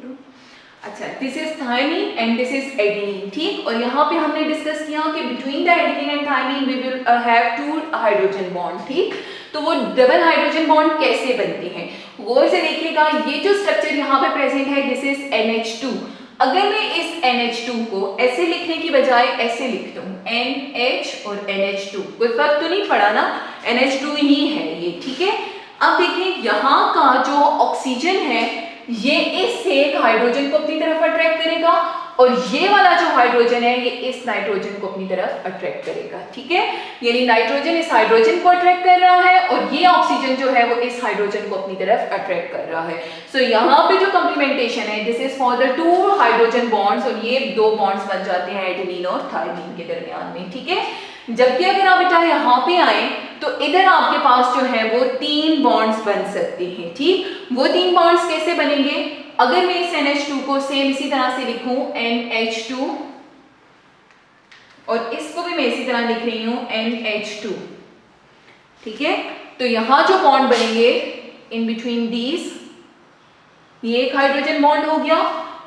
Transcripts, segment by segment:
करूँ। अच्छा, this is thymine and this is adenine, ठीक। और यहाँ पे हमने डिस्कस किया कि between the adenine and thymine we will have 2 hydrogen bond, ठीक। तो वो डबल हाइड्रोजन बॉन्ड कैसे बनते हैं गौर से देखिएगा। ये जो स्ट्रक्चर यहाँ पे प्रेजेंट है दिस इज NH2। अगर मैं इस NH2 को ऐसे लिखने की बजाय ऐसे लिख दूँ NH और NH2, कोई फर्क तो नहीं पड़ा ना, NH2 ही है ये, ठीक है। अब देखिए यहाँ का जो ऑक्सीजन है ये इससे एक हाइड्रोजन को अपनी तरफ अट्रैक्ट करेगा और ये वाला जो हाइड्रोजन है ये इस नाइट्रोजन को अपनी तरफ अट्रैक्ट करेगा, ठीक है। यानी नाइट्रोजन इस हाइड्रोजन को अट्रैक्ट कर रहा है और ये ऑक्सीजन जो है वो इस हाइड्रोजन को अपनी तरफ अट्रैक्ट कर रहा है। सो यहाँ पे जो कंप्लीमेंटेशन है this is for the 2 hydrogen bonds और ये 2 बॉन्ड्स बन जाते हैं एडेनिन और थायमीन के दरमियान में, ठीक है। जबकि अगर आप बेटा यहाँ पे आए तो इधर आपके पास जो है वो 3 बॉन्ड्स बन सकते हैं, ठीक। वो 3 बॉन्ड्स कैसे बनेंगे, अगर मैं इस NH2 को सेम इसी तरह से लिखूं NH2 और इसको भी मैं इसी तरह लिख रही हूं NH2, ठीक है। तो यहां जो बॉन्ड बनेंगे इन बिटवीन दीज, ये एक हाइड्रोजन बॉन्ड हो गया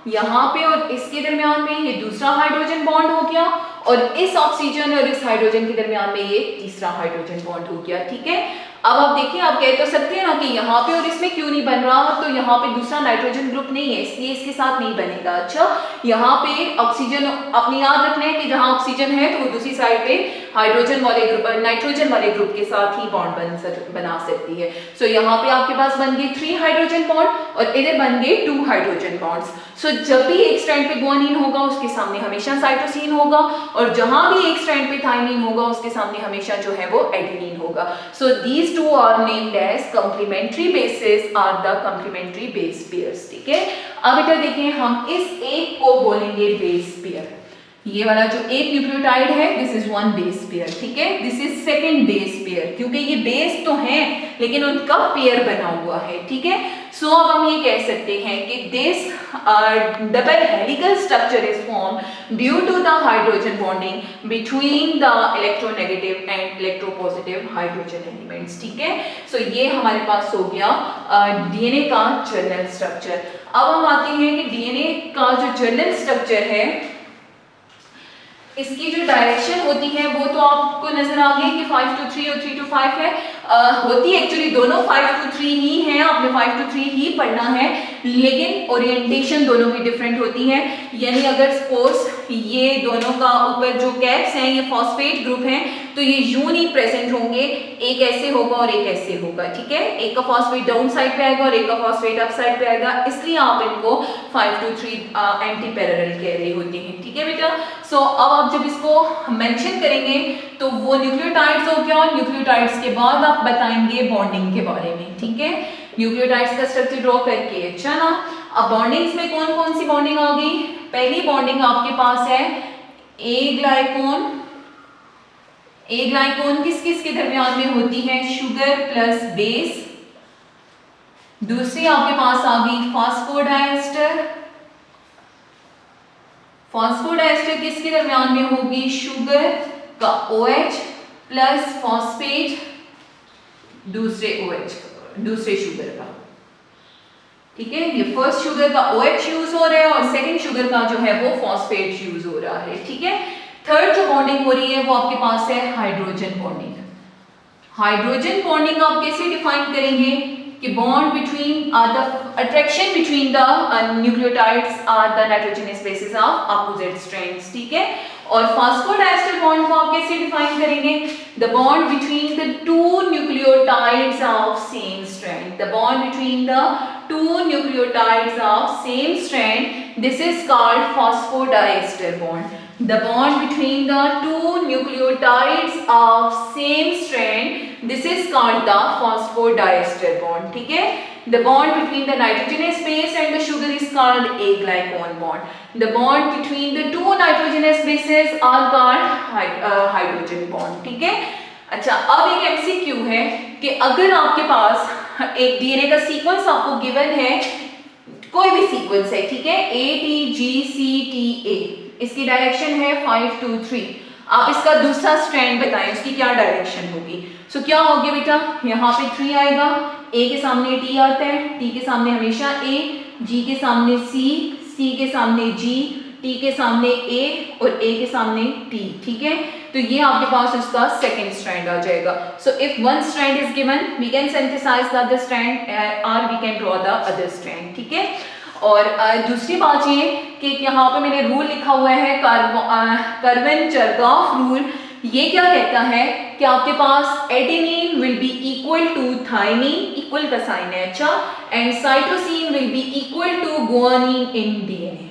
यहाँ पे और इसके दरमियान में ये दूसरा हाइड्रोजन बॉन्ड हो गया और इस ऑक्सीजन और इस हाइड्रोजन के दरमियान में ये तीसरा हाइड्रोजन बॉन्ड हो गया, ठीक है। अब आप देखिए, आप कह तो सकते हैं ना कि यहाँ पे और इसमें क्यों नहीं बन रहा, तो यहाँ पे दूसरा नाइट्रोजन ग्रुप नहीं है इसलिए इसके साथ नहीं बनेगा। अच्छा, यहाँ पे ऑक्सीजन अपनी याद रखना है कि जहाँ ऑक्सीजन है तो वो दूसरी साइड पे हाइड्रोजन वाले ग्रुप नाइट्रोजन वाले ग्रुप के साथ ही बॉन्ड बना सकती है। सो यहाँ पे आपके पास बन गए 3 हाइड्रोजन बॉन्ड और इधर बन गए 2 हाइड्रोजन बॉन्ड्स। सो जब भी एक स्ट्रैंड पे गुआनिन होगा उसके सामने हमेशा साइटोसिन होगा और जहां भी एक स्ट्रैंड पे थायमीन होगा उसके सामने हमेशा जो है वो एडेनिन होगा। So these 2 are named as complementary bases or the complementary base pairs, ठीक है। अब बेटा देखिए, हम इस एक को बोलेंगे बेस पेयर। ये वाला जो एक न्यूक्लियोटाइड है दिस इज 1 बेस पेयर, ठीक है। This is second base pair, क्योंकि ये बेस तो है लेकिन उनका पेयर बना हुआ है, ठीक है। सो अब हम ये कह सकते हैं कि this double helical structure is form due to the hydrogen bonding between the electronegative and electropositive hydrogen elements, ठीक है। सो ये हमारे पास हो गया डीएनए का जर्नल स्ट्रक्चर। अब हम आते हैं कि डीएनए का जो जर्नल स्ट्रक्चर है इसकी जो डायरेक्शन होती है वो तो आपको नजर आ गई कि 5 to 3 और 3 to 5 है। होती एक्चुअली दोनों 5 to 3 ही है, आपने 5 to 3 ही पढ़ना है, लेकिन ओरिएंटेशन दोनों की डिफरेंट होती है। यानी अगर सपोज ये दोनों का ऊपर जो कैप्स हैं ये फॉस्फेट ग्रुप हैं तो ये यूं नहीं प्रेजेंट होंगे, एक ऐसे होगा और एक ऐसे होगा, ठीक है। एक का फॉस्फेट डाउन साइड पे आएगा और एक का फॉस्फेट अप साइड पे आएगा, इसलिए आप इनको 5 to 3 एंटी पैरेलल कह रहे होते हैं, ठीक है बेटा। सो अब आप जब इसको मेंशन करेंगे तो वो न्यूक्लियोटाइड्स हो गया, न्यूक्लियोटाइड्स के बाद आप बताएंगे बॉन्डिंग के बारे में, ठीक है। न्यूक्लियोटाइड्स का स्ट्रक्चर ड्रॉ करके, अच्छा ना। अब बॉन्डिंग्स में कौन कौन सी बॉन्डिंग आ गई, पहली बॉन्डिंग आपके पास है ए ग्लाइकोन। ए ग्लाइकोन किस किस के दरमियान में होती है, शुगर प्लस बेस। दूसरी आपके पास आ गई फॉस्फोडाइएस्टर। फॉस्फोडाइएस्टर किसके दरमियान में होगी, शुगर का OH प्लस फॉस्फेट दूसरे OH दूसरे शुगर का, ठीक है। ये फर्स्ट शुगर का OH यूज हो रहा है और सेकंड शुगर का जो है वो फॉस्फेट यूज हो रहा है, ठीक है। थर्ड जो बॉन्डिंग हो रही है वो आपके पास है हाइड्रोजन बॉन्डिंग। हाइड्रोजन बॉन्डिंग आप कैसे डिफाइन करेंगे कि bond between the attraction between the nucleotides or the nitrogenous bases of opposite strands, ठीक है। और फॉस्फोडाइएस्टर बॉन्ड को आप कैसे डिफाइन करेंगे, the bond between the 2 nucleotides of same strand. The bond between the 2 nucleotides of same strand, this is called phosphodiester bond. The bond between the 2 nucleotides of same strand, this is called the phosphodiester bond, ठीक है। The bond between the nitrogenous base and the sugar is called a glycone bond. The bond between the 2 nitrogenous bases are called hydrogen bond, ठीक है। अच्छा, अब एक MCQ है कि अगर आपके पास एक DNA का सीक्वेंस आपको गिवन है, कोई भी सीक्वेंस है, ठीक है, ATGCTA, इसकी डायरेक्शन है 5 to 3, आप इसका दूसरा स्ट्रैंड बताएं उसकी क्या डायरेक्शन होगी। सो क्या होगी बेटा, यहाँ पे 3 आएगा, A के सामने T आता है, T के सामने हमेशा A G के सामने C, C के सामने G, T के सामने A और A के सामने T, ठीक है। तो ये आपके पास उसका सेकेंड स्ट्रैंड आ जाएगा। So if one strand is given we can synthesise the other strand और we can draw the other strand, ठीक है। और दूसरी बात ये कि यहाँ पे मैंने रूल लिखा हुआ है कर्वन-चरगॉफ रूल। ये क्या कहता है कि आपके पास adenine will be equal to thymine, equal का साइन है अच्छा, and cytosine will be equal to guanine in DNA.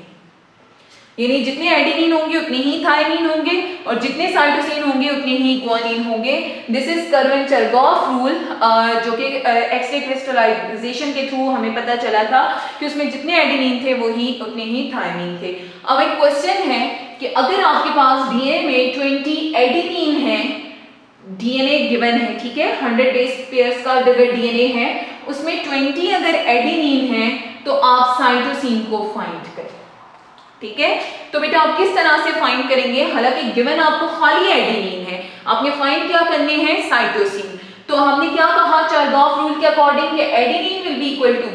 यानी जितने एडेनिन होंगे उतने ही थाइमिन होंगे और जितने साइटोसिन होंगे उतने ही गुआनिन होंगे। दिस इज कर्वन-चरगॉफ रूल, जो कि एक्स-रे क्रिस्टलाइजेशन के थ्रू हमें पता चला था कि उसमें जितने एडेनिन थे वो ही उतने ही थाइमिन थे। अब एक क्वेश्चन है कि अगर आपके पास डीएनए में 20 एडेनिन है, डीएनए गिवन है, ठीक है, 100 बेस पेयर्स का अगर डीएनए है उसमें 20 अगर एडेनिन है तो आप साइटोसिन को फाइंड करें, ठीक है। तो बेटा आप किस तरह से फाइंड करेंगे, हालांकि गिवन आपको खाली एडेनिन है, आपने फाइंड क्या करने हैं, साइटोसिन। तो हमने क्या कहा चरगॉफ रूल के अकॉर्डिंग कि adenine will be equal to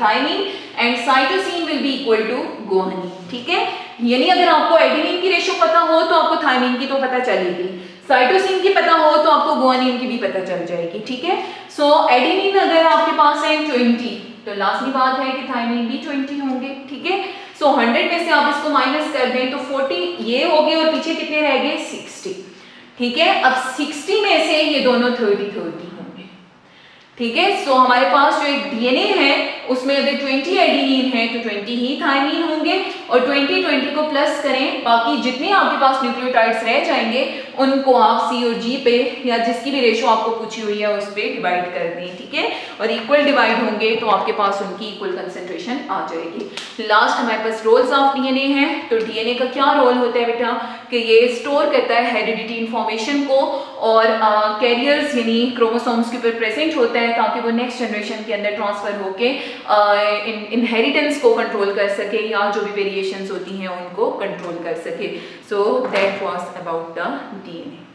thymine and cytosine will be equal to guanine, ठीक है। यानी अगर आपको एडेनिन की रेशो पता हो तो आपको थाइमिन की तो पता चलेगी, साइटोसिन की पता हो तो आपको गुआनिन की भी पता चल जाएगी, ठीक है। सो एडेनिन अगर आपके पास है 20 तो लाजमी बात है कि थाइमिन भी 20 होंगे, ठीक है। सो 100 में से आप इसको माइनस कर दें तो 40 ये हो गए और पीछे कितने रह गए 60, ठीक है। अब 60 में से ये दोनों 30 होंगे, ठीक है। सो हमारे पास जो एक डीएनए है उसमें अगर 20 एडेनिन है तो 20 ही थाइमिन होंगे और 20 को प्लस करें, बाकी जितने आपके पास न्यूक्लियोटाइड्स रह जाएंगे उनको आप C और G पे या जिसकी भी रेशो आपको पूछी हुई है उस पर डिवाइड कर दें, ठीक है। और इक्वल डिवाइड होंगे तो आपके पास उनकी इक्वल कंसेंट्रेशन आ जाएगी। लास्ट हमारे पास रोल्स ऑफ डीएनए हैं। तो डीएनए का क्या रोल होता है बेटा कि ये स्टोर करता है हेरिडिटी इन्फॉर्मेशन को और कैरियर्स यानी क्रोमोसोम्स के ऊपर प्रेजेंट होता है ताकि वो नेक्स्ट जनरेशन के अंदर ट्रांसफर होके इनहेरिटेंस को कंट्रोल कर सके या जो भी वेरिएशंस होती हैं उनको कंट्रोल कर सके। So that was about the DNA.